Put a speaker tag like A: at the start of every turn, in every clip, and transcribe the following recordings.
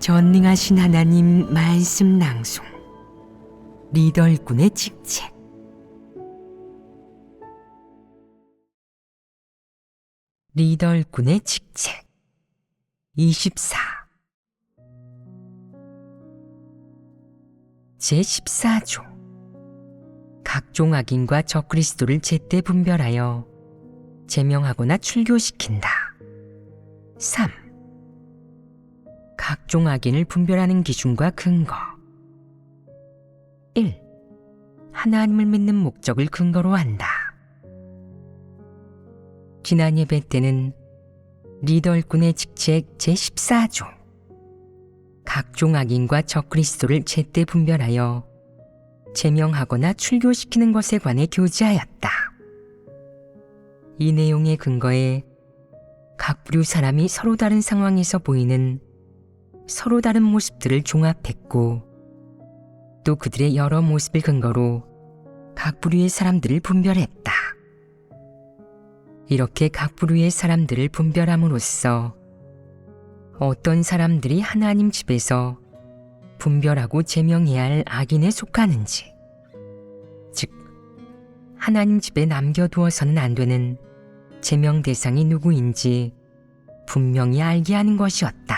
A: 전능하신 하나님 말씀 낭송 리더 일꾼의 직책. 리더 일꾼의 직책 24 제14조 각종 악인과 적그리스도를 제때 분별하여 제명하거나 출교시킨다. 3. 각종 악인을 분별하는 기준과 근거. 1. 하나님을 믿는 목적을 근거로 한다. 지난 예배 때는 리더 일꾼의 직책 제14조 각종 악인과 적그리스도를 제때 분별하여 제명하거나 출교시키는 것에 관해 교제하였다. 이 내용의 근거에 각 부류 사람이 서로 다른 상황에서 보이는 서로 다른 모습들을 종합했고, 또 그들의 여러 모습을 근거로 각 부류의 사람들을 분별했다. 이렇게 각 부류의 사람들을 분별함으로써 어떤 사람들이 하나님 집에서 분별하고 제명해야 할 악인에 속하는지, 즉 하나님 집에 남겨두어서는 안 되는 제명 대상이 누구인지 분명히 알게 하는 것이었다.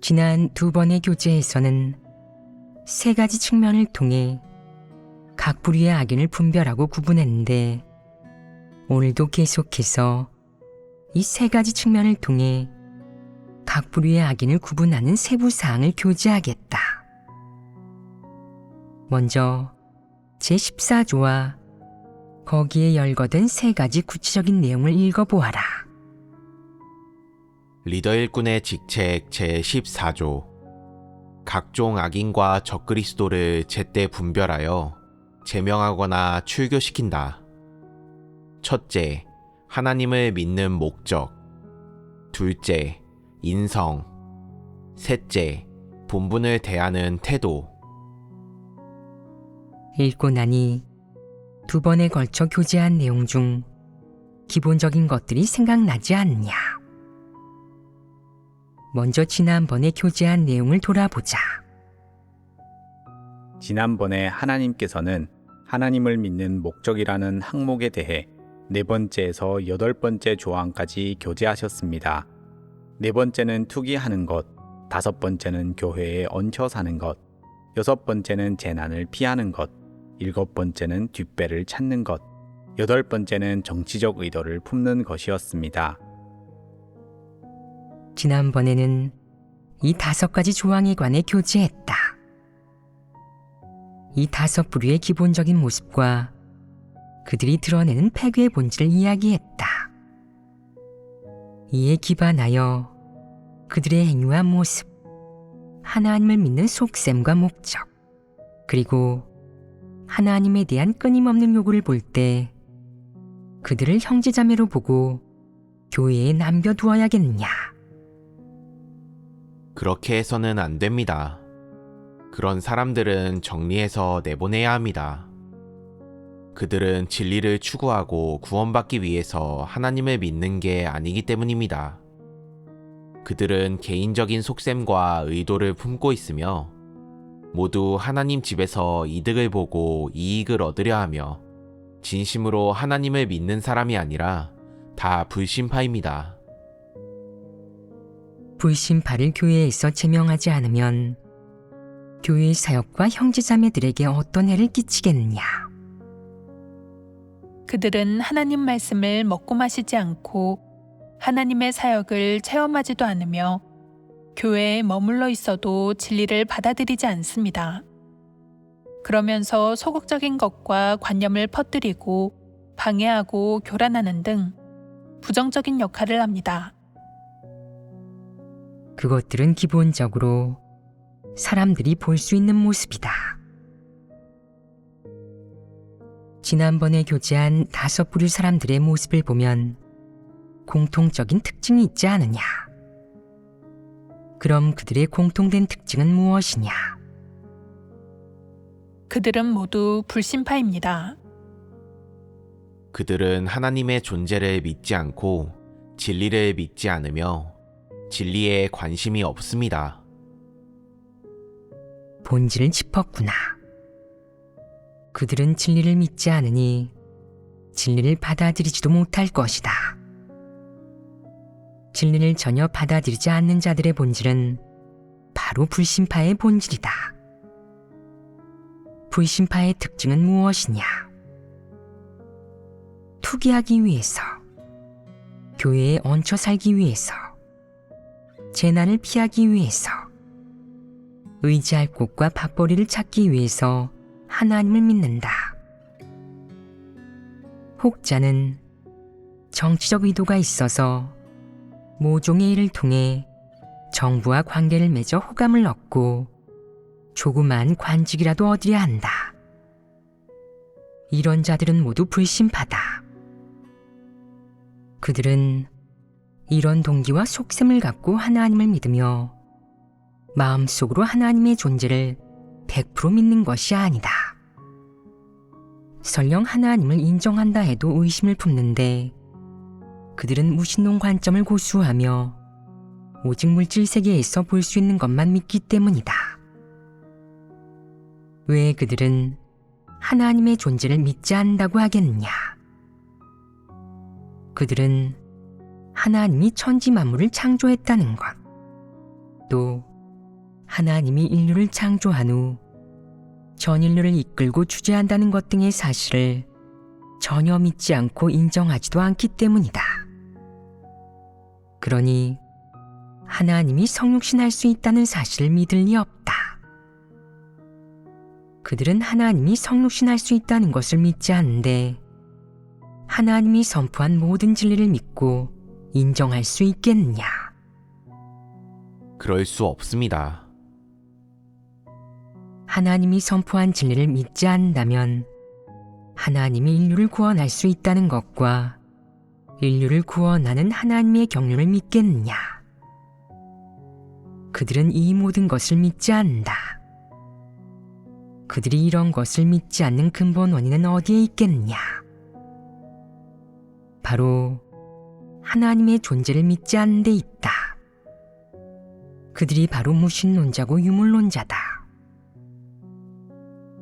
A: 지난 두 번의 교제에서는 세 가지 측면을 통해 각 부류의 악인을 분별하고 구분했는데, 오늘도 계속해서 이 세 가지 측면을 통해 각 부류의 악인을 구분하는 세부 사항을 교제하겠다. 먼저 제14조와 거기에 열거된 세 가지 구체적인 내용을 읽어보아라.
B: 리더 일꾼의 직책 제14조 각종 악인과 적그리스도를 제때 분별하여 제명하거나 출교시킨다. 첫째, 하나님을 믿는 목적. 둘째, 인성. 셋째, 본분을 대하는 태도.
A: 읽고 나니 두 번에 걸쳐 교제한 내용 중 기본적인 것들이 생각나지 않냐. 먼저 지난번에 교제한 내용을 돌아보자.
C: 지난번에 하나님께서는 하나님을 믿는 목적이라는 항목에 대해 네 번째에서 여덟 번째 조항까지 교제하셨습니다. 네 번째는 투기하는 것, 다섯 번째는 교회에 얹혀 사는 것, 여섯 번째는 재난을 피하는 것, 일곱 번째는 뒷배를 찾는 것, 여덟 번째는 정치적 의도를 품는 것이었습니다.
A: 지난번에는 이 다섯 가지 조항에 관해 교제했다. 이 다섯 부류의 기본적인 모습과 그들이 드러내는 패괴의 본질을 이야기했다. 이에 기반하여 그들의 행위와 모습, 하나님을 믿는 속셈과 목적, 그리고 하나님에 대한 끊임없는 요구를 볼 때 그들을 형제자매로 보고 교회에 남겨두어야겠느냐.
B: 그렇게 해서는 안 됩니다. 그런 사람들은 정리해서 내보내야 합니다. 그들은 진리를 추구하고 구원받기 위해서 하나님을 믿는 게 아니기 때문입니다. 그들은 개인적인 속셈과 의도를 품고 있으며 모두 하나님 집에서 이득을 보고 이익을 얻으려 하며 진심으로 하나님을 믿는 사람이 아니라 다 불신파입니다.
A: 불신파를 교회에서 제명하지 않으면 교회의 사역과 형제자매들에게 어떤 해를 끼치겠느냐.
D: 그들은 하나님 말씀을 먹고 마시지 않고 하나님의 사역을 체험하지도 않으며 교회에 머물러 있어도 진리를 받아들이지 않습니다. 그러면서 소극적인 것과 관념을 퍼뜨리고 방해하고 교란하는 등 부정적인 역할을 합니다.
A: 그것들은 기본적으로 사람들이 볼 수 있는 모습이다. 지난번에 교제한 다섯 부류 사람들의 모습을 보면 공통적인 특징이 있지 않느냐. 그럼 그들의 공통된 특징은 무엇이냐?
D: 그들은 모두 불신파입니다.
B: 그들은 하나님의 존재를 믿지 않고 진리를 믿지 않으며 진리에 관심이 없습니다.
A: 본질을 짚었구나. 그들은 진리를 믿지 않으니 진리를 받아들이지도 못할 것이다. 진리를 전혀 받아들이지 않는 자들의 본질은 바로 불신파의 본질이다. 불신파의 특징은 무엇이냐? 투기하기 위해서, 교회에 얹혀 살기 위해서, 재난을 피하기 위해서, 의지할 곳과 밥벌이를 찾기 위해서 하나님을 믿는다. 혹자는 정치적 의도가 있어서 모종의 일을 통해 정부와 관계를 맺어 호감을 얻고 조그만 관직이라도 얻으려 한다. 이런 자들은 모두 불신파다. 그들은 이런 동기와 속셈을 갖고 하나님을 믿으며 마음속으로 하나님의 존재를 100% 믿는 것이 아니다. 설령 하나님을 인정한다 해도 의심을 품는데 그들은 무신론 관점을 고수하며 오직 물질 세계에서 볼 수 있는 것만 믿기 때문이다. 왜 그들은 하나님의 존재를 믿지 않는다고 하겠느냐? 그들은 하나님이 천지 만물을 창조했다는 것, 또 하나님이 인류를 창조한 후 전 인류를 이끌고 주재한다는 것 등의 사실을 전혀 믿지 않고 인정하지도 않기 때문이다. 그러니 하나님이 성육신할 수 있다는 사실을 믿을 리 없다. 그들은 하나님이 성육신할 수 있다는 것을 믿지 않는데 하나님이 선포한 모든 진리를 믿고 인정할 수 있겠느냐?
B: 그럴 수 없습니다.
A: 하나님이 선포한 진리를 믿지 않는다면 하나님이 인류를 구원할 수 있다는 것과 인류를 구원하는 하나님의 경륜을 믿겠느냐? 그들은 이 모든 것을 믿지 않는다. 그들이 이런 것을 믿지 않는 근본 원인은 어디에 있겠느냐? 바로 하나님의 존재를 믿지 않는 데 있다. 그들이 바로 무신론자고 유물론자다.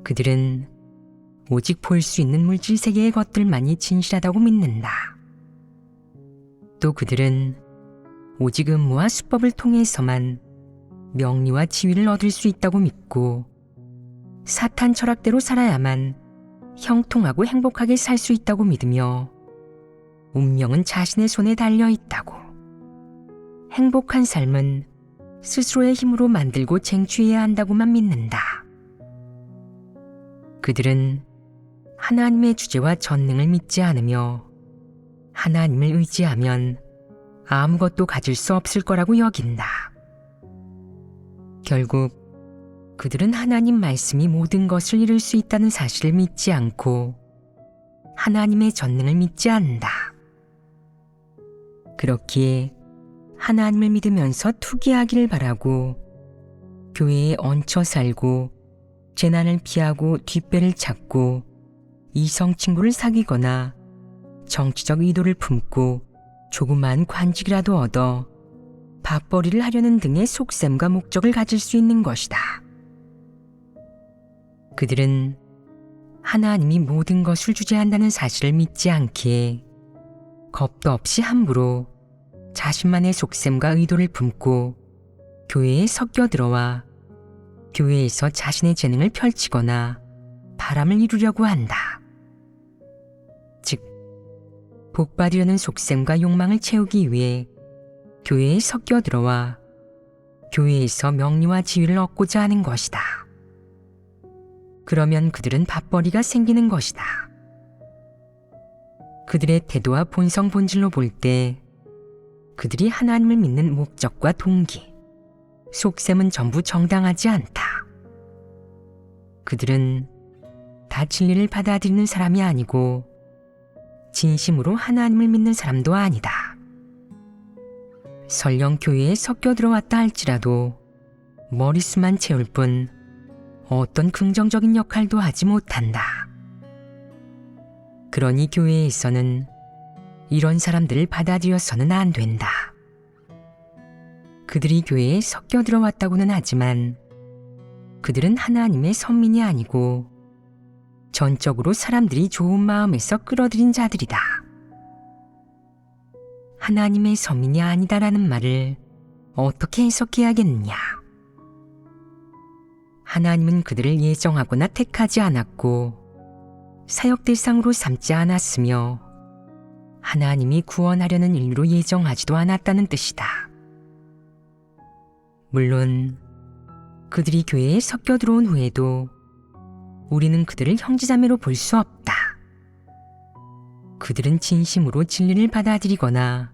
A: 그들은 오직 볼 수 있는 물질 세계의 것들만이 진실하다고 믿는다. 또 그들은 오직 음모와 수법을 통해서만 명리와 지위를 얻을 수 있다고 믿고 사탄 철학대로 살아야만 형통하고 행복하게 살 수 있다고 믿으며 운명은 자신의 손에 달려 있다고, 행복한 삶은 스스로의 힘으로 만들고 쟁취해야 한다고만 믿는다. 그들은 하나님의 주제와 전능을 믿지 않으며 하나님을 의지하면 아무것도 가질 수 없을 거라고 여긴다. 결국 그들은 하나님 말씀이 모든 것을 이룰 수 있다는 사실을 믿지 않고 하나님의 전능을 믿지 않는다. 그렇기에 하나님을 믿으면서 투기하기를 바라고 교회에 얹혀 살고 재난을 피하고 뒷배를 찾고 이성 친구를 사귀거나 정치적 의도를 품고 조그만 관직이라도 얻어 밥벌이를 하려는 등의 속셈과 목적을 가질 수 있는 것이다. 그들은 하나님이 모든 것을 주재한다는 사실을 믿지 않기에 겁도 없이 함부로 자신만의 속셈과 의도를 품고 교회에 섞여 들어와 교회에서 자신의 재능을 펼치거나 바람을 이루려고 한다. 즉, 복받으려는 속셈과 욕망을 채우기 위해 교회에 섞여 들어와 교회에서 명리와 지위를 얻고자 하는 것이다. 그러면 그들은 밥벌이가 생기는 것이다. 그들의 태도와 본성 본질로 볼 때 그들이 하나님을 믿는 목적과 동기, 속셈은 전부 정당하지 않다. 그들은 다 진리를 받아들이는 사람이 아니고 진심으로 하나님을 믿는 사람도 아니다. 설령 교회에 섞여 들어왔다 할지라도 머릿수만 채울 뿐 어떤 긍정적인 역할도 하지 못한다. 그러니 교회에서는 이런 사람들을 받아들여서는 안 된다. 그들이 교회에 섞여 들어왔다고는 하지만 그들은 하나님의 선민이 아니고 전적으로 사람들이 좋은 마음에서 끌어들인 자들이다. 하나님의 선민이 아니다라는 말을 어떻게 해석해야겠느냐? 하나님은 그들을 예정하거나 택하지 않았고 사역 대상으로 삼지 않았으며 하나님이 구원하려는 인류로 예정하지도 않았다는 뜻이다. 물론 그들이 교회에 섞여 들어온 후에도 우리는 그들을 형제자매로 볼 수 없다. 그들은 진심으로 진리를 받아들이거나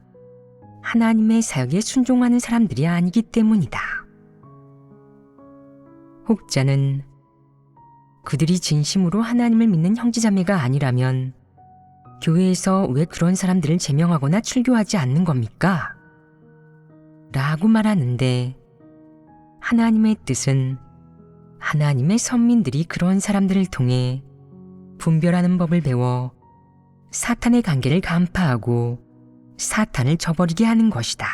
A: 하나님의 사역에 순종하는 사람들이 아니기 때문이다. 혹자는 그들이 진심으로 하나님을 믿는 형제자매가 아니라면 교회에서 왜 그런 사람들을 제명하거나 출교하지 않는 겁니까? 라고 말하는데 하나님의 뜻은 하나님의 선민들이 그런 사람들을 통해 분별하는 법을 배워 사탄의 관계를 간파하고 사탄을 저버리게 하는 것이다.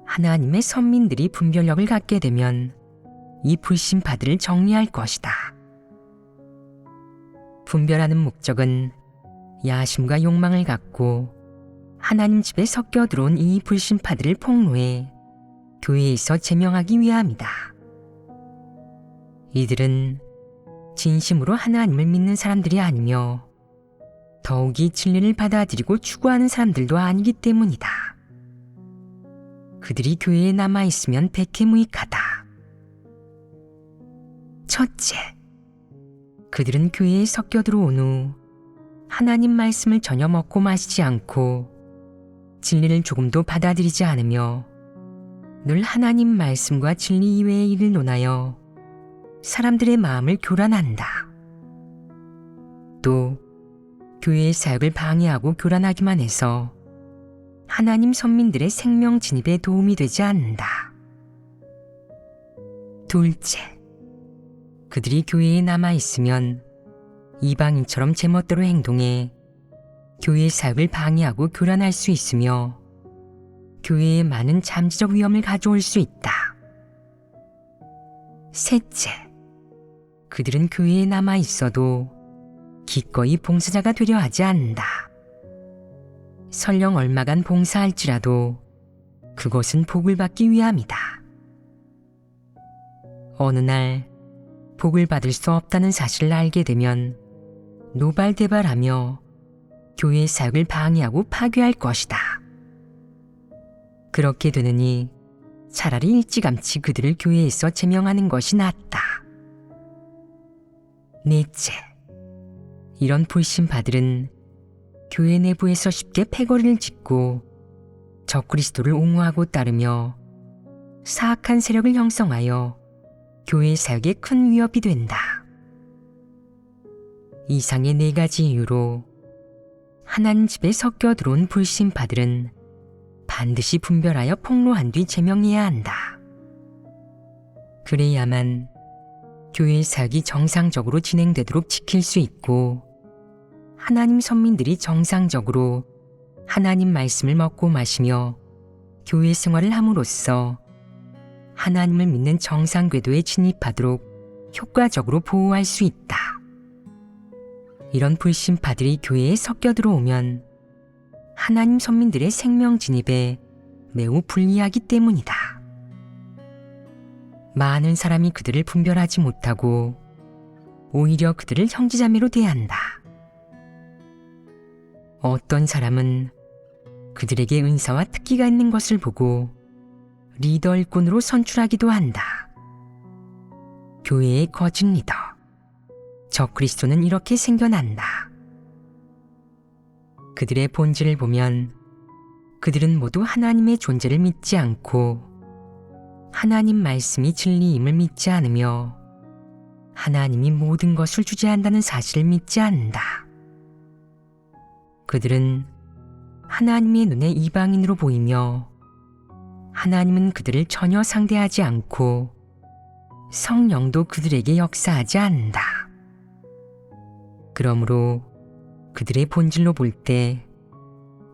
A: 하나님의 선민들이 분별력을 갖게 되면 이 불신파들을 정리할 것이다. 분별하는 목적은 야심과 욕망을 갖고 하나님 집에 섞여 들어온 이 불신파들을 폭로해 교회에서 제명하기 위함이다. 이들은 진심으로 하나님을 믿는 사람들이 아니며 더욱이 진리를 받아들이고 추구하는 사람들도 아니기 때문이다. 그들이 교회에 남아있으면 백해무익하다. 첫째, 그들은 교회에 섞여 들어온 후 하나님 말씀을 전혀 먹고 마시지 않고 진리를 조금도 받아들이지 않으며 늘 하나님 말씀과 진리 이외의 일을 논하여 사람들의 마음을 교란한다. 또 교회의 사역을 방해하고 교란하기만 해서 하나님 선민들의 생명 진입에 도움이 되지 않는다. 둘째, 그들이 교회에 남아있으면 이방인처럼 제멋대로 행동해 교회의 사역을 방해하고 교란할 수 있으며 교회에 많은 잠재적 위험을 가져올 수 있다. 셋째, 그들은 교회에 남아있어도 기꺼이 봉사자가 되려 하지 않는다. 설령 얼마간 봉사할지라도 그것은 복을 받기 위함이다. 어느 날 복을 받을 수 없다는 사실을 알게 되면 노발대발하며 교회의 사역을 방해하고 파괴할 것이다. 그렇게 되느니 차라리 일찌감치 그들을 교회에서 제명하는 것이 낫다. 넷째, 이런 불신파들은 교회 내부에서 쉽게 패거리를 짓고 적그리스도를 옹호하고 따르며 사악한 세력을 형성하여 교회 사역에 큰 위협이 된다. 이상의 4가지 이유로 하나님 집에 섞여 들어온 불신파들은 반드시 분별하여 폭로한 뒤 제명해야 한다. 그래야만 교회 사역이 정상적으로 진행되도록 지킬 수 있고 하나님 선민들이 정상적으로 하나님 말씀을 먹고 마시며 교회 생활을 함으로써 하나님을 믿는 정상 궤도에 진입하도록 효과적으로 보호할 수 있다. 이런 불신파들이 교회에 섞여 들어오면 하나님 선민들의 생명 진입에 매우 불리하기 때문이다. 많은 사람이 그들을 분별하지 못하고 오히려 그들을 형제자매로 대한다. 어떤 사람은 그들에게 은사와 특기가 있는 것을 보고 리더 일꾼으로 선출하기도 한다. 교회의 거짓 리더, 적그리스도는 이렇게 생겨난다. 그들의 본질을 보면 그들은 모두 하나님의 존재를 믿지 않고 하나님 말씀이 진리임을 믿지 않으며 하나님이 모든 것을 주재한다는 사실을 믿지 않는다. 그들은 하나님의 눈에 이방인으로 보이며 하나님은 그들을 전혀 상대하지 않고 성령도 그들에게 역사하지 않는다. 그러므로 그들의 본질로 볼 때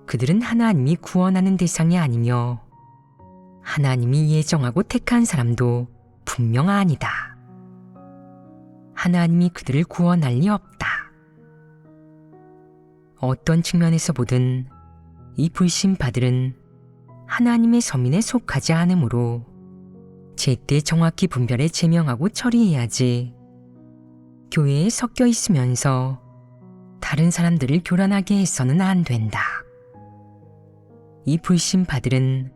A: 그들은 하나님이 구원하는 대상이 아니며 하나님이 예정하고 택한 사람도 분명 아니다. 하나님이 그들을 구원할 리 없다. 어떤 측면에서 보든 이 불신파들은 하나님의 서민에 속하지 않으므로 제때 정확히 분별해 제명하고 처리해야지 교회에 섞여 있으면서 다른 사람들을 교란하게 해서는 안 된다. 이 불신파들은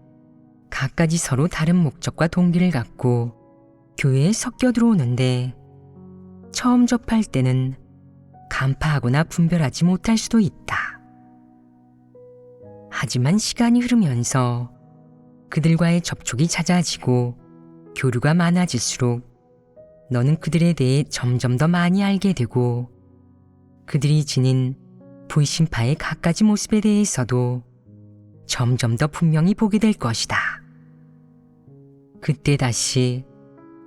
A: 각가지 서로 다른 목적과 동기를 갖고 교회에 섞여 들어오는데 처음 접할 때는 간파하거나 분별하지 못할 수도 있다. 하지만 시간이 흐르면서 그들과의 접촉이 잦아지고 교류가 많아질수록 너는 그들에 대해 점점 더 많이 알게 되고 그들이 지닌 불신파의 갖가지 모습에 대해서도 점점 더 분명히 보게 될 것이다. 그때 다시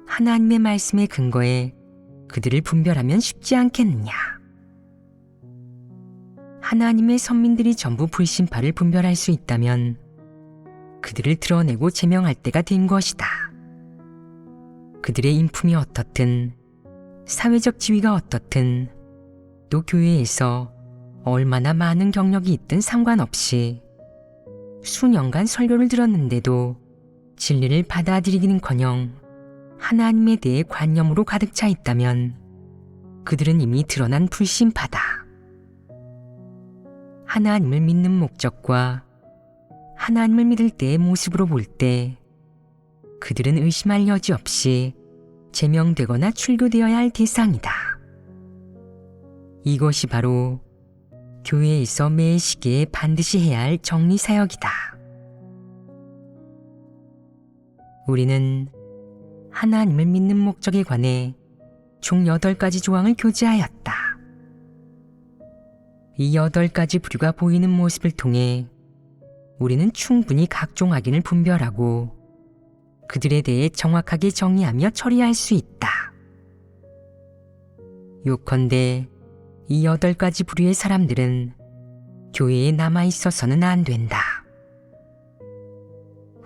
A: 하나님의 말씀에 근거해 그들을 분별하면 쉽지 않겠느냐. 하나님의 선민들이 전부 불신파를 분별할 수 있다면 그들을 드러내고 제명할 때가 된 것이다. 그들의 인품이 어떻든 사회적 지위가 어떻든 또 교회에서 얼마나 많은 경력이 있든 상관없이 수년간 설교를 들었는데도 진리를 받아들이기는커녕 하나님에 대해 관념으로 가득 차 있다면 그들은 이미 드러난 불신파다. 하나님을 믿는 목적과 하나님을 믿을 때의 모습으로 볼 때 그들은 의심할 여지 없이 제명되거나 출교되어야 할 대상이다. 이것이 바로 교회에서 매 시기에 반드시 해야 할 정리사역이다. 우리는 하나님을 믿는 목적에 관해 총 8가지 조항을 교제하였다. 이 8가지 부류가 보이는 모습을 통해 우리는 충분히 각종 악인을 분별하고 그들에 대해 정확하게 정의하며 처리할 수 있다. 요컨대 이 8가지 부류의 사람들은 교회에 남아있어서는 안 된다.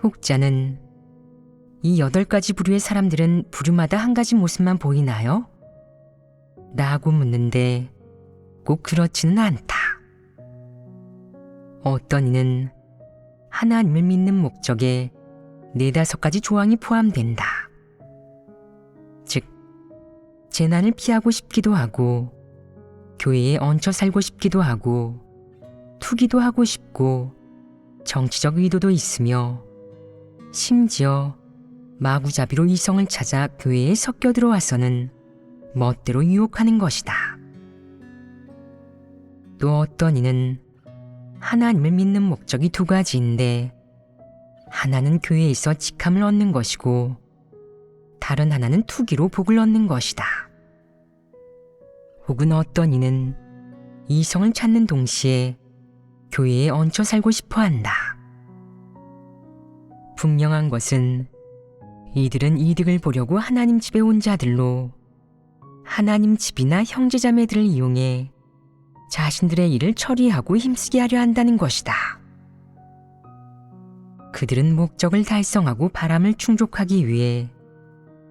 A: 혹자는 이 8가지 부류의 사람들은 부류마다 한 가지 모습만 보이나요? 라고 묻는데 꼭 그렇지는 않다. 어떤 이는 하나님을 믿는 목적에 4-5가지 조항이 포함된다. 즉, 재난을 피하고 싶기도 하고 교회에 얹혀 살고 싶기도 하고 투기도 하고 싶고 정치적 의도도 있으며 심지어 마구잡이로 이성을 찾아 교회에 섞여 들어와서는 멋대로 유혹하는 것이다. 또 어떤 이는 하나님을 믿는 목적이 2가지인데 하나는 교회에서 직함을 얻는 것이고 다른 하나는 투기로 복을 얻는 것이다. 혹은 어떤 이는 이성을 찾는 동시에 교회에 얹혀 살고 싶어 한다. 분명한 것은 이들은 이득을 보려고 하나님 집에 온 자들로 하나님 집이나 형제자매들을 이용해 자신들의 일을 처리하고 힘쓰게 하려 한다는 것이다. 그들은 목적을 달성하고 바람을 충족하기 위해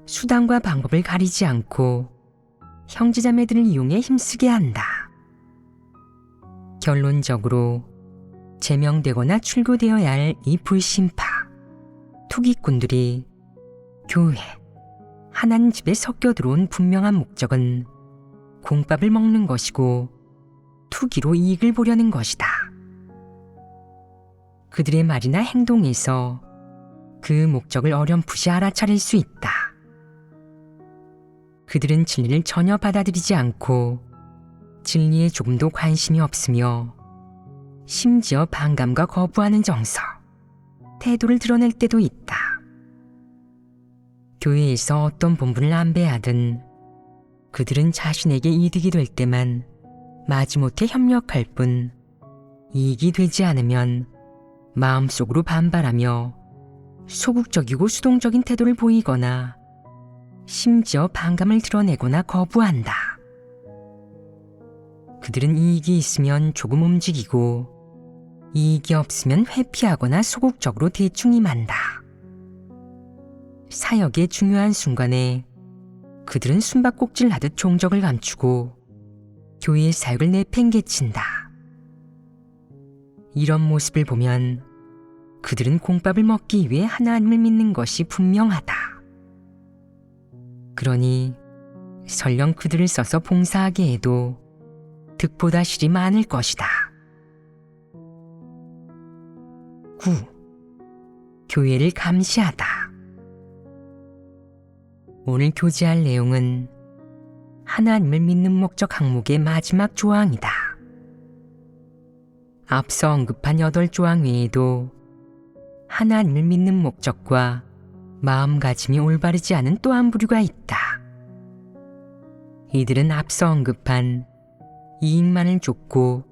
A: 수단과 방법을 가리지 않고 형제자매들을 이용해 힘쓰게 한다. 결론적으로 제명되거나 출교되어야 할 이 불신파, 투기꾼들이 교회, 하나님 집에 섞여 들어온 분명한 목적은 공밥을 먹는 것이고 투기로 이익을 보려는 것이다. 그들의 말이나 행동에서 그 목적을 어렴풋이 알아차릴 수 있다. 그들은 진리를 전혀 받아들이지 않고 진리에 조금도 관심이 없으며 심지어 반감과 거부하는 정서, 태도를 드러낼 때도 있다. 교회에서 어떤 본분을 안배하든 그들은 자신에게 이득이 될 때만 마지못해 협력할 뿐 이익이 되지 않으면 마음속으로 반발하며 소극적이고 수동적인 태도를 보이거나 심지어 반감을 드러내거나 거부한다. 그들은 이익이 있으면 조금 움직이고 이익이 없으면 회피하거나 소극적으로 대충 임한다. 사역의 중요한 순간에 그들은 숨바꼭질하듯 종적을 감추고 교회의 사역을 내팽개친다. 이런 모습을 보면 그들은 공밥을 먹기 위해 하나님을 믿는 것이 분명하다. 그러니 설령 그들을 써서 봉사하게 해도 득보다 실이 많을 것이다. 9. 교회를 감시하다. 오늘 교제할 내용은 하나님을 믿는 목적 항목의 마지막 조항이다. 앞서 언급한 8조항 외에도 하나님을 믿는 목적과 마음가짐이 올바르지 않은 또 한 부류가 있다. 이들은 앞서 언급한 이익만을 쫓고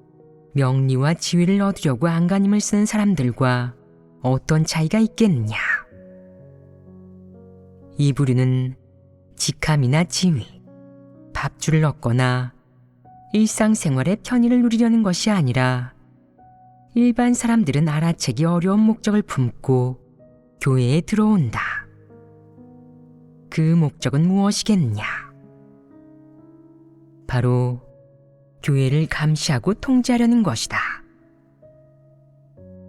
A: 명리와 지위를 얻으려고 안간힘을 쓰는 사람들과 어떤 차이가 있겠느냐. 이 부류는 직함이나 지위, 밥줄을 얻거나 일상생활의 편의를 누리려는 것이 아니라 일반 사람들은 알아채기 어려운 목적을 품고 교회에 들어온다. 그 목적은 무엇이겠느냐? 바로 교회를 감시하고 통제하려는 것이다.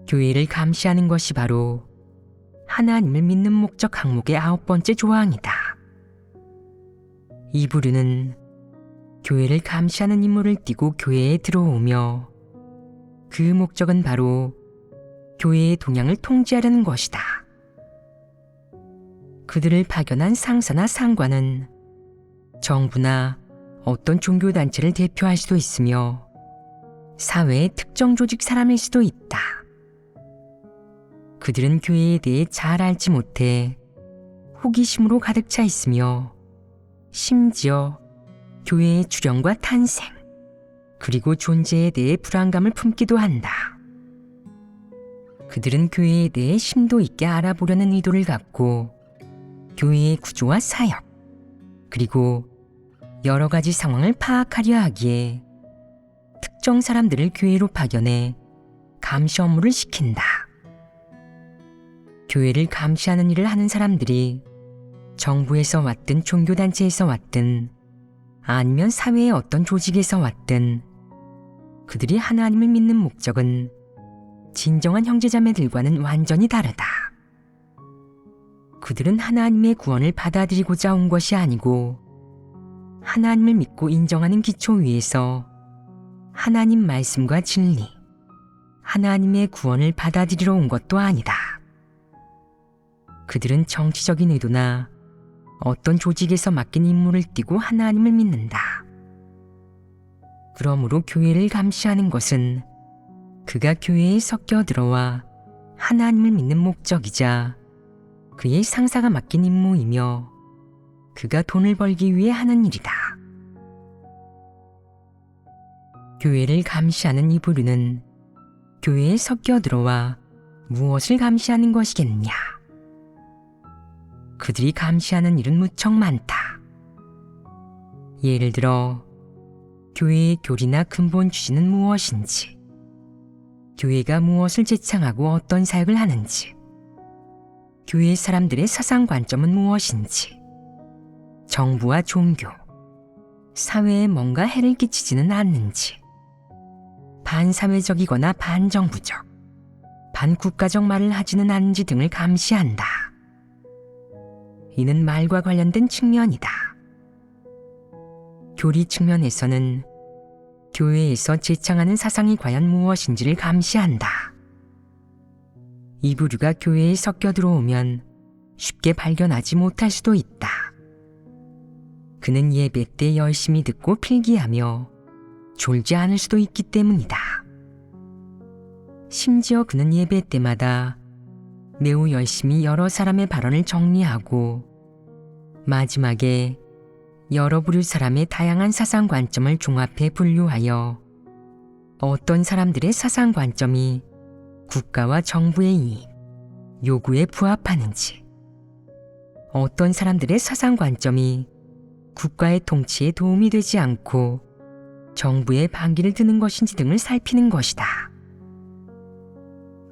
A: 교회를 감시하는 것이 바로 하나님을 믿는 목적 항목의 9번째 조항이다. 이 부류는 교회를 감시하는 임무를 띠고 교회에 들어오며 그 목적은 바로 교회의 동향을 통제하려는 것이다. 그들을 파견한 상사나 상관은 정부나 어떤 종교단체를 대표할 수도 있으며 사회의 특정 조직 사람일 수도 있다. 그들은 교회에 대해 잘 알지 못해 호기심으로 가득 차 있으며 심지어 교회의 출현과 탄생, 그리고 존재에 대해 불안감을 품기도 한다. 그들은 교회에 대해 심도 있게 알아보려는 의도를 갖고 교회의 구조와 사역, 그리고 여러 가지 상황을 파악하려 하기에 특정 사람들을 교회로 파견해 감시 업무를 시킨다. 교회를 감시하는 일을 하는 사람들이 정부에서 왔든 종교단체에서 왔든 아니면 사회의 어떤 조직에서 왔든 그들이 하나님을 믿는 목적은 진정한 형제자매들과는 완전히 다르다. 그들은 하나님의 구원을 받아들이고자 온 것이 아니고 하나님을 믿고 인정하는 기초 위에서 하나님 말씀과 진리, 하나님의 구원을 받아들이러 온 것도 아니다. 그들은 정치적인 의도나 어떤 조직에서 맡긴 임무를 띠고 하나님을 믿는다. 그러므로 교회를 감시하는 것은 그가 교회에 섞여 들어와 하나님을 믿는 목적이자 그의 상사가 맡긴 임무이며 그가 돈을 벌기 위해 하는 일이다. 교회를 감시하는 이 부류는 교회에 섞여 들어와 무엇을 감시하는 것이겠느냐? 그들이 감시하는 일은 무척 많다. 예를 들어 교회의 교리나 근본 취지는 무엇인지, 교회가 무엇을 제창하고 어떤 사역을 하는지, 교회 사람들의 사상 관점은 무엇인지, 정부와 종교, 사회에 뭔가 해를 끼치지는 않는지, 반사회적이거나 반정부적, 반국가적 말을 하지는 않는지 등을 감시한다. 이는 말과 관련된 측면이다. 교리 측면에서는 교회에서 제창하는 사상이 과연 무엇인지를 감시한다. 이 부류가 교회에 섞여 들어오면 쉽게 발견하지 못할 수도 있다. 그는 예배 때 열심히 듣고 필기하며 졸지 않을 수도 있기 때문이다. 심지어 그는 예배 때마다 매우 열심히 여러 사람의 발언을 정리하고 마지막에 여러 부류 사람의 다양한 사상 관점을 종합해 분류하여 어떤 사람들의 사상 관점이 국가와 정부의 이익, 요구에 부합하는지, 어떤 사람들의 사상 관점이 국가의 통치에 도움이 되지 않고 정부의 반기를 드는 것인지 등을 살피는 것이다.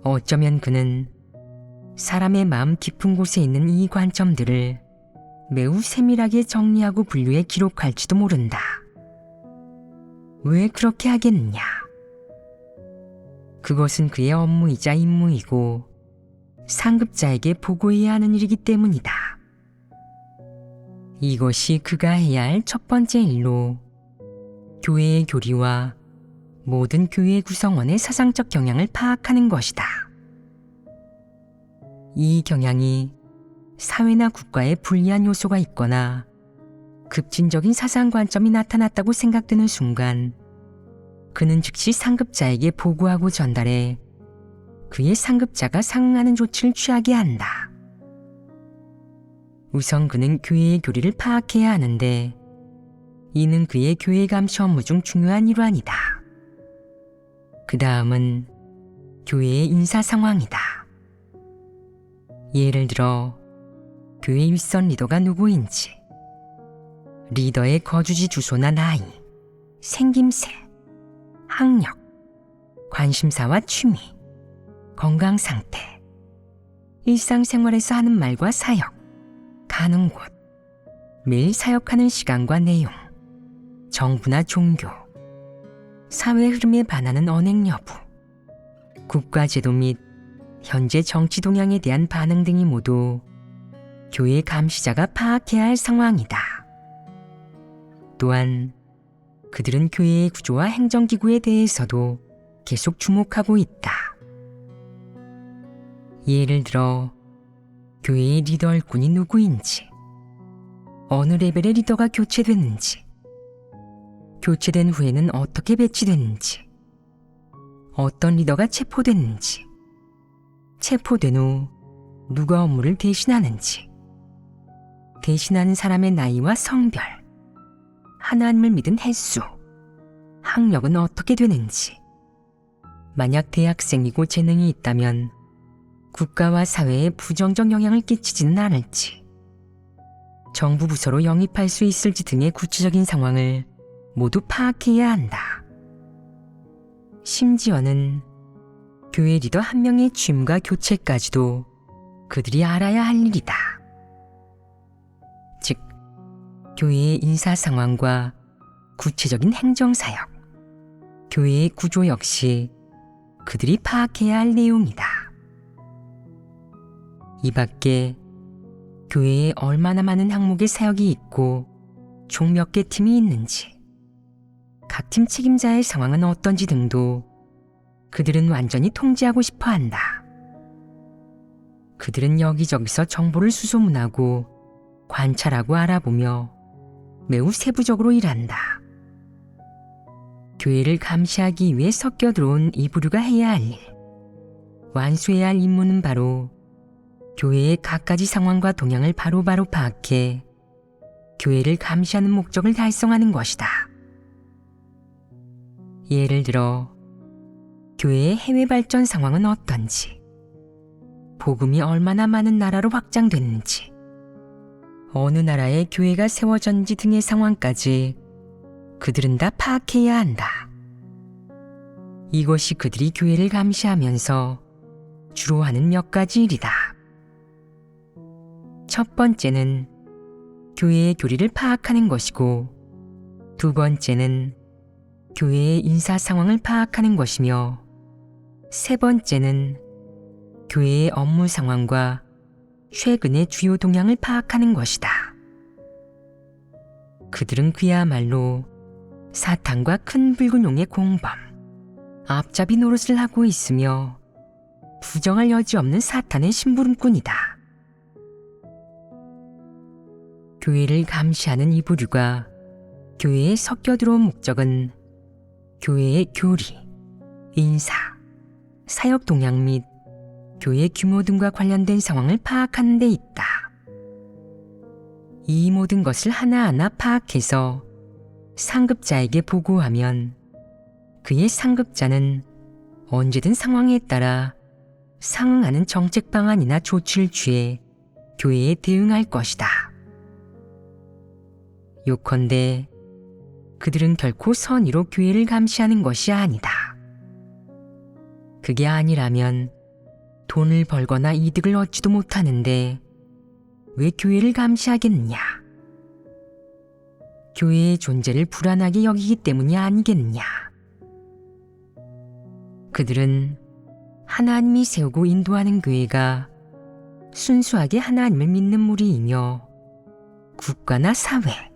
A: 어쩌면 그는 사람의 마음 깊은 곳에 있는 이 관점들을 매우 세밀하게 정리하고 분류해 기록할지도 모른다. 왜 그렇게 하겠느냐? 그것은 그의 업무이자 임무이고 상급자에게 보고해야 하는 일이기 때문이다. 이것이 그가 해야 할 첫 번째 일로 교회의 교리와 모든 교회 구성원의 사상적 경향을 파악하는 것이다. 이 경향이 사회나 국가에 불리한 요소가 있거나 급진적인 사상 관점이 나타났다고 생각되는 순간 그는 즉시 상급자에게 보고하고 전달해 그의 상급자가 상응하는 조치를 취하게 한다. 우선 그는 교회의 교리를 파악해야 하는데 이는 그의 교회 감시 업무 중 중요한 일환이다. 그 다음은 교회의 인사 상황이다. 예를 들어 교회 윗선 리더가 누구인지, 리더의 거주지 주소나 나이, 생김새, 학력, 관심사와 취미, 건강 상태, 일상생활에서 하는 말과 사역, 가는 곳, 매일 사역하는 시간과 내용, 정부나 종교, 사회 흐름에 반하는 언행 여부, 국가제도 및 현재 정치 동향에 대한 반응 등이 모두 교회 감시자가 파악해야 할 상황이다. 또한 그들은 교회의 구조와 행정기구에 대해서도 계속 주목하고 있다. 예를 들어 교회의 리더 일꾼이 누구인지, 어느 레벨의 리더가 교체됐는지, 교체된 후에는 어떻게 배치됐는지, 어떤 리더가 체포됐는지, 체포된 후 누가 업무를 대신하는지, 대신하는 사람의 나이와 성별, 하나님을 믿은 횟수, 학력은 어떻게 되는지, 만약 대학생이고 재능이 있다면 국가와 사회에 부정적 영향을 끼치지는 않을지, 정부 부서로 영입할 수 있을지 등의 구체적인 상황을 모두 파악해야 한다. 심지어는 교회 리더 한 명의 취임과 교체까지도 그들이 알아야 할 일이다. 즉, 교회의 인사 상황과 구체적인 행정사역, 교회의 구조 역시 그들이 파악해야 할 내용이다. 이 밖에 교회에 얼마나 많은 항목의 사역이 있고 총 몇 개 팀이 있는지, 각 팀 책임자의 상황은 어떤지 등도 그들은 완전히 통제하고 싶어 한다. 그들은 여기저기서 정보를 수소문하고 관찰하고 알아보며 매우 세부적으로 일한다. 교회를 감시하기 위해 섞여 들어온 이 부류가 해야 할 일, 완수해야 할 임무는 바로 교회의 갖가지 상황과 동향을 바로바로 파악해 교회를 감시하는 목적을 달성하는 것이다. 예를 들어 교회의 해외 발전 상황은 어떤지, 복음이 얼마나 많은 나라로 확장됐는지, 어느 나라에 교회가 세워졌는지 등의 상황까지 그들은 다 파악해야 한다. 이것이 그들이 교회를 감시하면서 주로 하는 몇 가지 일이다. 첫 번째는 교회의 교리를 파악하는 것이고, 두 번째는 교회의 인사 상황을 파악하는 것이며, 세 번째는 교회의 업무 상황과 최근의 주요 동향을 파악하는 것이다. 그들은 그야말로 사탄과 큰 붉은 용의 공범, 앞잡이 노릇을 하고 있으며 부정할 여지 없는 사탄의 심부름꾼이다. 교회를 감시하는 이 부류가 교회에 섞여 들어온 목적은 교회의 교리, 인사, 사역 동향 및 교회 규모 등과 관련된 상황을 파악하는 데 있다. 이 모든 것을 하나하나 파악해서 상급자에게 보고하면 그의 상급자는 언제든 상황에 따라 상응하는 정책 방안이나 조치를 취해 교회에 대응할 것이다. 요컨대 그들은 결코 선의로 교회를 감시하는 것이 아니다. 그게 아니라면 돈을 벌거나 이득을 얻지도 못하는데 왜 교회를 감시하겠느냐? 교회의 존재를 불안하게 여기기 때문이 아니겠느냐? 그들은 하나님이 세우고 인도하는 교회가 순수하게 하나님을 믿는 무리이며 국가나 사회,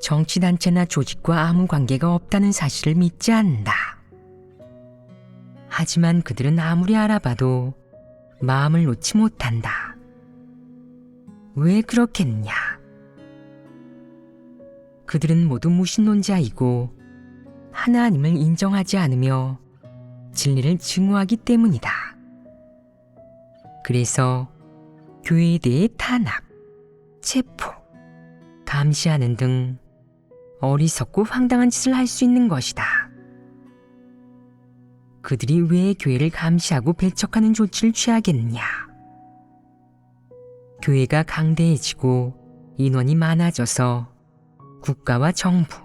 A: 정치단체나 조직과 아무 관계가 없다는 사실을 믿지 않는다. 하지만 그들은 아무리 알아봐도 마음을 놓지 못한다. 왜 그렇겠느냐? 그들은 모두 무신론자이고 하나님을 인정하지 않으며 진리를 증오하기 때문이다. 그래서 교회에 대해 탄압, 체포, 감시하는 등 어리석고 황당한 짓을 할 수 있는 것이다. 그들이 왜 교회를 감시하고 배척하는 조치를 취하겠느냐? 교회가 강대해지고 인원이 많아져서 국가와 정부,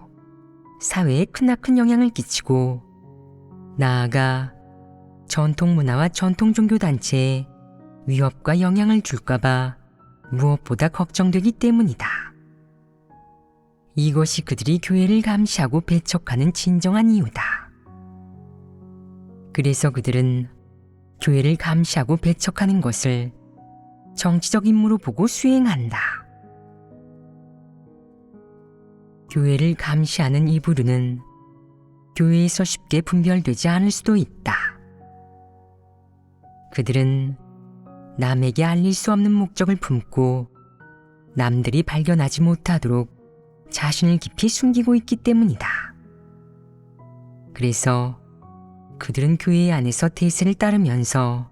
A: 사회에 크나큰 영향을 끼치고 나아가 전통 문화와 전통 종교 단체에 위협과 영향을 줄까봐 무엇보다 걱정되기 때문이다. 이것이 그들이 교회를 감시하고 배척하는 진정한 이유다. 그래서 그들은 교회를 감시하고 배척하는 것을 정치적 임무로 보고 수행한다. 교회를 감시하는 이 부류는 교회에서 쉽게 분별되지 않을 수도 있다. 그들은 남에게 알릴 수 없는 목적을 품고 남들이 발견하지 못하도록 자신을 깊이 숨기고 있기 때문이다. 그래서 그들은 교회 안에서 대세를 따르면서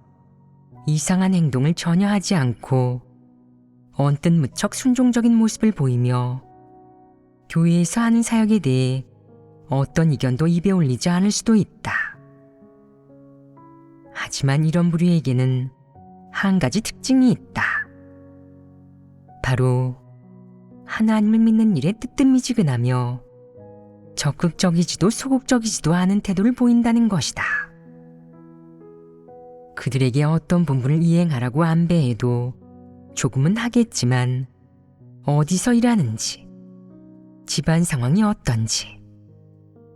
A: 이상한 행동을 전혀 하지 않고 언뜻 무척 순종적인 모습을 보이며 교회에서 하는 사역에 대해 어떤 이견도 입에 올리지 않을 수도 있다. 하지만 이런 부류에게는 한 가지 특징이 있다. 바로 하나님을 믿는 일에 뜨뜻미지근하며 적극적이지도 소극적이지도 않은 태도를 보인다는 것이다. 그들에게 어떤 본분을 이행하라고 안배해도 조금은 하겠지만 어디서 일하는지, 집안 상황이 어떤지,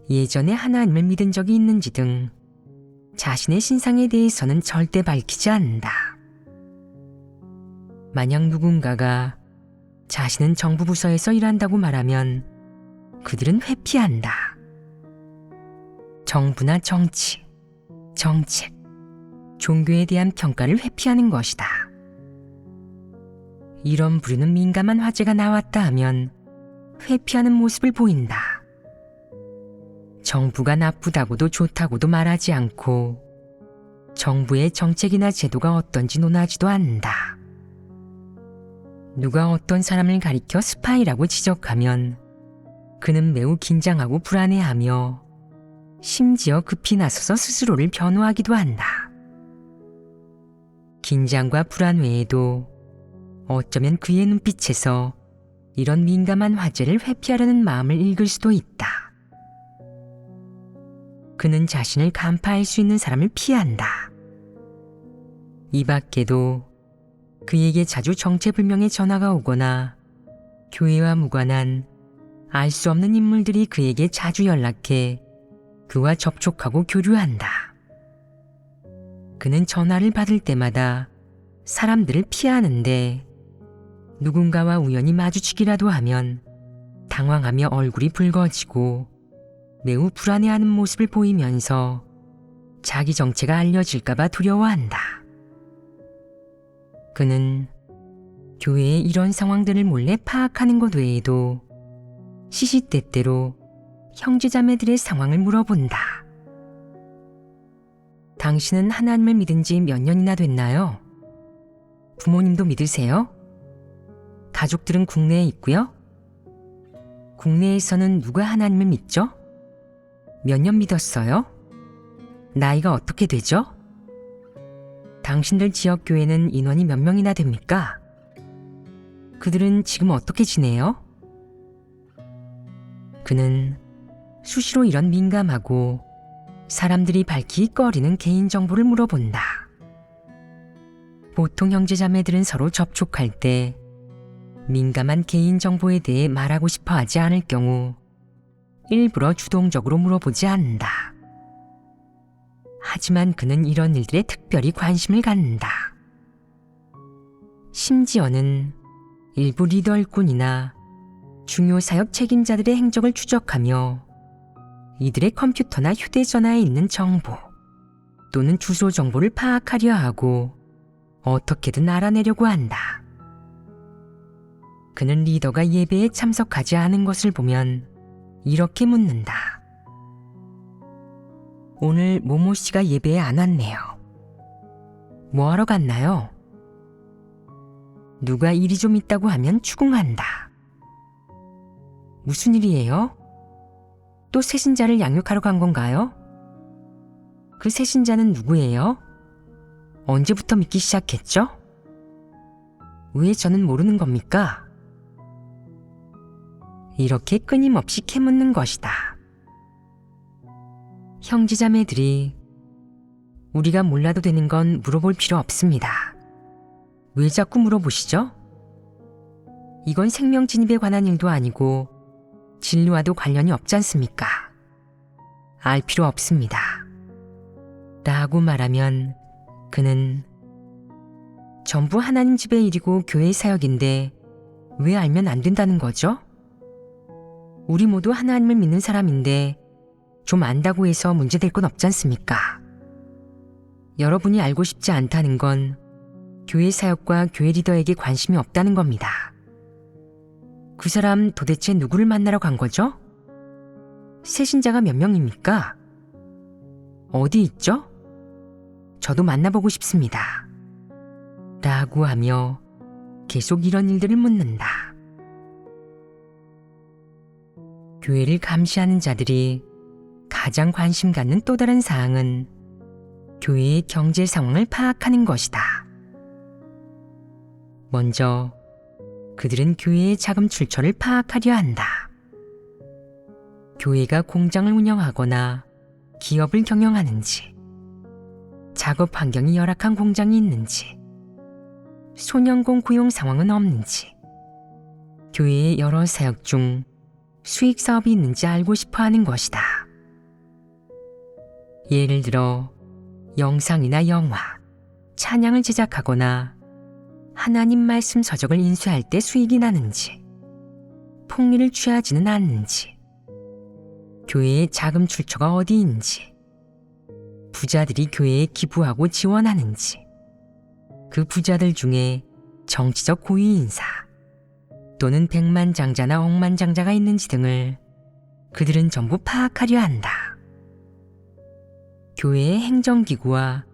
A: 예전에 하나님을 믿은 적이 있는지 등 자신의 신상에 대해서는 절대 밝히지 않는다. 만약 누군가가 자신은 정부 부서에서 일한다고 말하면 그들은 회피한다. 정부나 정치, 정책, 종교에 대한 평가를 회피하는 것이다. 이런 부류는 민감한 화제가 나왔다 하면 회피하는 모습을 보인다. 정부가 나쁘다고도 좋다고도 말하지 않고 정부의 정책이나 제도가 어떤지 논하지도 않는다. 누가 어떤 사람을 가리켜 스파이라고 지적하면 그는 매우 긴장하고 불안해하며 심지어 급히 나서서 스스로를 변호하기도 한다. 긴장과 불안 외에도 어쩌면 그의 눈빛에서 이런 민감한 화제를 회피하려는 마음을 읽을 수도 있다. 그는 자신을 간파할 수 있는 사람을 피한다. 이 밖에도 그에게 자주 정체불명의 전화가 오거나 교회와 무관한 알 수 없는 인물들이 그에게 자주 연락해 그와 접촉하고 교류한다. 그는 전화를 받을 때마다 사람들을 피하는데 누군가와 우연히 마주치기라도 하면 당황하며 얼굴이 붉어지고 매우 불안해하는 모습을 보이면서 자기 정체가 알려질까봐 두려워한다. 그는 교회의 이런 상황들을 몰래 파악하는 것 외에도 시시때때로 형제자매들의 상황을 물어본다. 당신은 하나님을 믿은 지 몇 년이나 됐나요? 부모님도 믿으세요? 가족들은 국내에 있고요? 국내에서는 누가 하나님을 믿죠? 몇 년 믿었어요? 나이가 어떻게 되죠? 당신들 지역 교회는 인원이 몇 명이나 됩니까? 그들은 지금 어떻게 지내요? 그는 수시로 이런 민감하고 사람들이 밝히기 꺼리는 개인정보를 물어본다. 보통 형제자매들은 서로 접촉할 때 민감한 개인정보에 대해 말하고 싶어 하지 않을 경우 일부러 주동적으로 물어보지 않는다. 하지만 그는 이런 일들에 특별히 관심을 갖는다. 심지어는 일부 리더 일꾼이나 중요 사역 책임자들의 행적을 추적하며 이들의 컴퓨터나 휴대전화에 있는 정보 또는 주소 정보를 파악하려 하고 어떻게든 알아내려고 한다. 그는 리더가 예배에 참석하지 않은 것을 보면 이렇게 묻는다. 오늘 모모 씨가 예배에 안 왔네요. 뭐 하러 갔나요? 누가 일이 좀 있다고 하면 추궁한다. 무슨 일이에요? 또 새신자를 양육하러 간 건가요? 그 새신자는 누구예요? 언제부터 믿기 시작했죠? 왜 저는 모르는 겁니까? 이렇게 끊임없이 캐묻는 것이다. 형제자매들이 우리가 몰라도 되는 건 물어볼 필요 없습니다. 왜 자꾸 물어보시죠? 이건 생명 진입에 관한 일도 아니고 진리와도 관련이 없지 않습니까? 알 필요 없습니다. 라고 말하면 그는 전부 하나님 집의 일이고 교회 사역인데 왜 알면 안 된다는 거죠? 우리 모두 하나님을 믿는 사람인데 좀 안다고 해서 문제될 건 없지 않습니까? 여러분이 알고 싶지 않다는 건 교회 사역과 교회 리더에게 관심이 없다는 겁니다. 그 사람 도대체 누구를 만나러 간 거죠? 새신자가 몇 명입니까? 어디 있죠? 저도 만나보고 싶습니다. 라고 하며 계속 이런 일들을 묻는다. 교회를 감시하는 자들이 가장 관심 갖는 또 다른 사항은 교회의 경제 상황을 파악하는 것이다. 먼저 그들은 교회의 자금 출처를 파악하려 한다. 교회가 공장을 운영하거나 기업을 경영하는지, 작업 환경이 열악한 공장이 있는지, 소년공 고용 상황은 없는지, 교회의 여러 사역 중 수익 사업이 있는지 알고 싶어 하는 것이다. 예를 들어 영상이나 영화, 찬양을 제작하거나 하나님 말씀 서적을 인쇄할 때 수익이 나는지, 폭리를 취하지는 않는지, 교회의 자금 출처가 어디인지, 부자들이 교회에 기부하고 지원하는지, 그 부자들 중에 정치적 고위 인사 또는 백만장자나 억만장자가 있는지 등을 그들은 전부 파악하려 한다. 교회의 행정기구와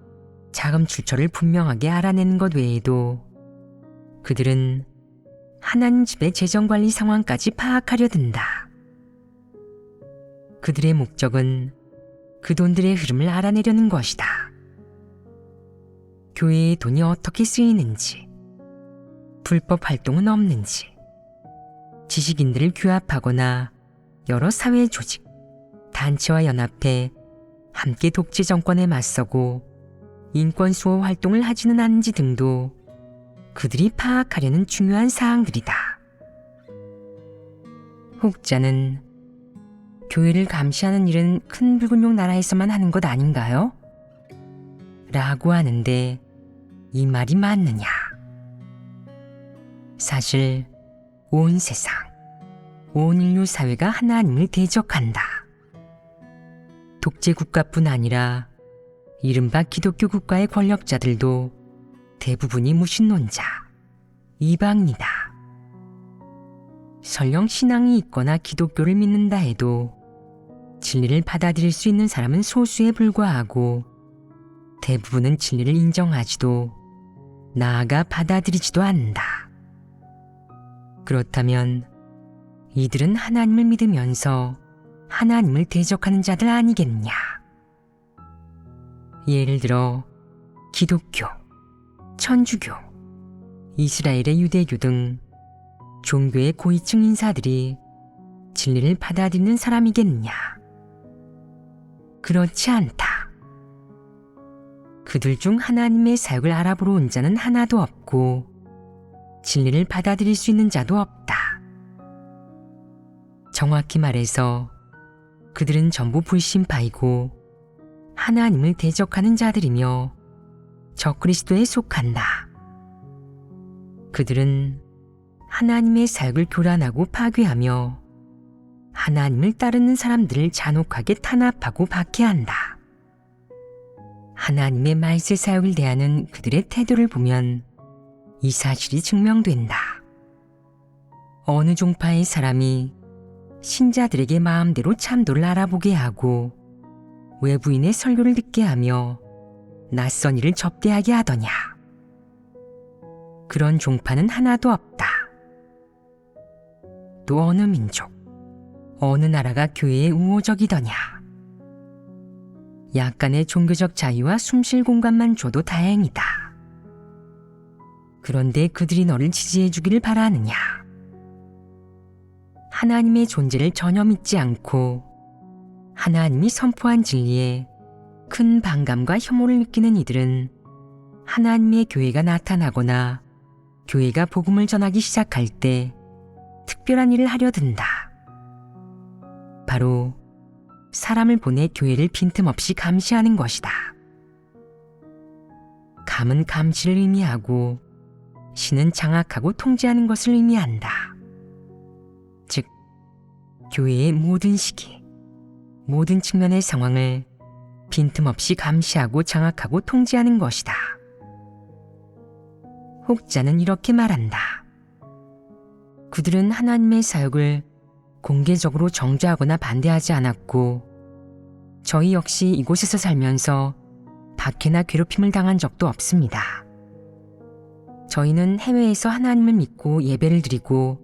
A: 자금 출처를 분명하게 알아내는 것 외에도 그들은 하나님 집의 재정관리 상황까지 파악하려 든다. 그들의 목적은 그 돈들의 흐름을 알아내려는 것이다. 교회의 돈이 어떻게 쓰이는지, 불법 활동은 없는지, 지식인들을 규합하거나 여러 사회 조직, 단체와 연합해 함께 독재 정권에 맞서고 인권 수호 활동을 하지는 않는지 등도 그들이 파악하려는 중요한 사항들이다. 혹자는 교회를 감시하는 일은 큰 붉은용 나라에서만 하는 것 아닌가요? 라고 하는데 이 말이 맞느냐? 사실 온 세상, 온 인류 사회가 하나님을 대적한다. 독재 국가뿐 아니라 이른바 기독교 국가의 권력자들도 대부분이 무신론자, 이방인이다. 설령 신앙이 있거나 기독교를 믿는다 해도 진리를 받아들일 수 있는 사람은 소수에 불과하고 대부분은 진리를 인정하지도 나아가 받아들이지도 않는다. 그렇다면 이들은 하나님을 믿으면서 하나님을 대적하는 자들 아니겠냐? 예를 들어 기독교, 천주교, 이스라엘의 유대교 등 종교의 고위층 인사들이 진리를 받아들이는 사람이겠느냐? 그렇지 않다. 그들 중 하나님의 사역을 알아보러 온 자는 하나도 없고 진리를 받아들일 수 있는 자도 없다. 정확히 말해서 그들은 전부 불신파이고 하나님을 대적하는 자들이며 적그리스도에 속한다. 그들은 하나님의 사역을 교란하고 파괴하며 하나님을 따르는 사람들을 잔혹하게 탄압하고 박해한다. 하나님의 말세 사역을 대하는 그들의 태도를 보면 이 사실이 증명된다. 어느 종파의 사람이 신자들에게 마음대로 참도를 알아보게 하고 외부인의 설교를 듣게 하며 낯선 이를 접대하게 하더냐. 그런 종파는 하나도 없다. 또 어느 민족, 어느 나라가 교회에 우호적이더냐. 약간의 종교적 자유와 숨쉴 공간만 줘도 다행이다. 그런데 그들이 너를 지지해 주기를 바라느냐. 하나님의 존재를 전혀 믿지 않고 하나님이 선포한 진리에 큰 반감과 혐오를 느끼는 이들은 하나님의 교회가 나타나거나 교회가 복음을 전하기 시작할 때 특별한 일을 하려 든다. 바로 사람을 보내 교회를 빈틈없이 감시하는 것이다. 감은 감시를 의미하고 신은 장악하고 통제하는 것을 의미한다. 즉, 교회의 모든 시기, 모든 측면의 상황을 빈틈없이 감시하고 장악하고 통제하는 것이다. 혹자는 이렇게 말한다. 그들은 하나님의 사역을 공개적으로 정죄하거나 반대하지 않았고 저희 역시 이곳에서 살면서 박해나 괴롭힘을 당한 적도 없습니다. 저희는 해외에서 하나님을 믿고 예배를 드리고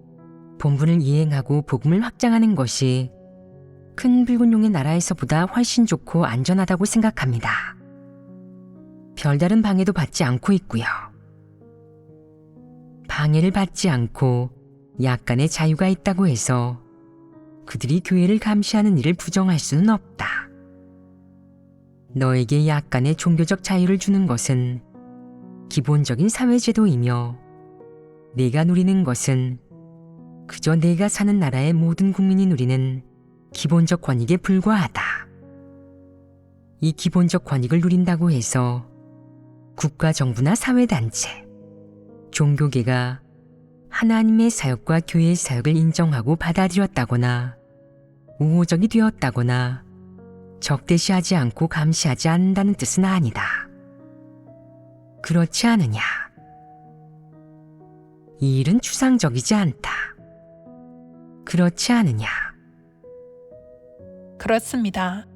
A: 본분을 이행하고 복음을 확장하는 것이 큰 붉은용의 나라에서보다 훨씬 좋고 안전하다고 생각합니다. 별다른 방해도 받지 않고 있고요. 방해를 받지 않고 약간의 자유가 있다고 해서 그들이 교회를 감시하는 일을 부정할 수는 없다. 너에게 약간의 종교적 자유를 주는 것은 기본적인 사회제도이며 내가 누리는 것은 그저 내가 사는 나라의 모든 국민이 누리는 기본적 권익에 불과하다. 이 기본적 권익을 누린다고 해서 국가 정부나 사회단체, 종교계가 하나님의 사역과 교회의 사역을 인정하고 받아들였다거나 우호적이 되었다거나 적대시하지 않고 감시하지 않는다는 뜻은 아니다. 그렇지 않으냐? 이 일은 추상적이지 않다. 그렇지 않으냐?
D: 그렇습니다.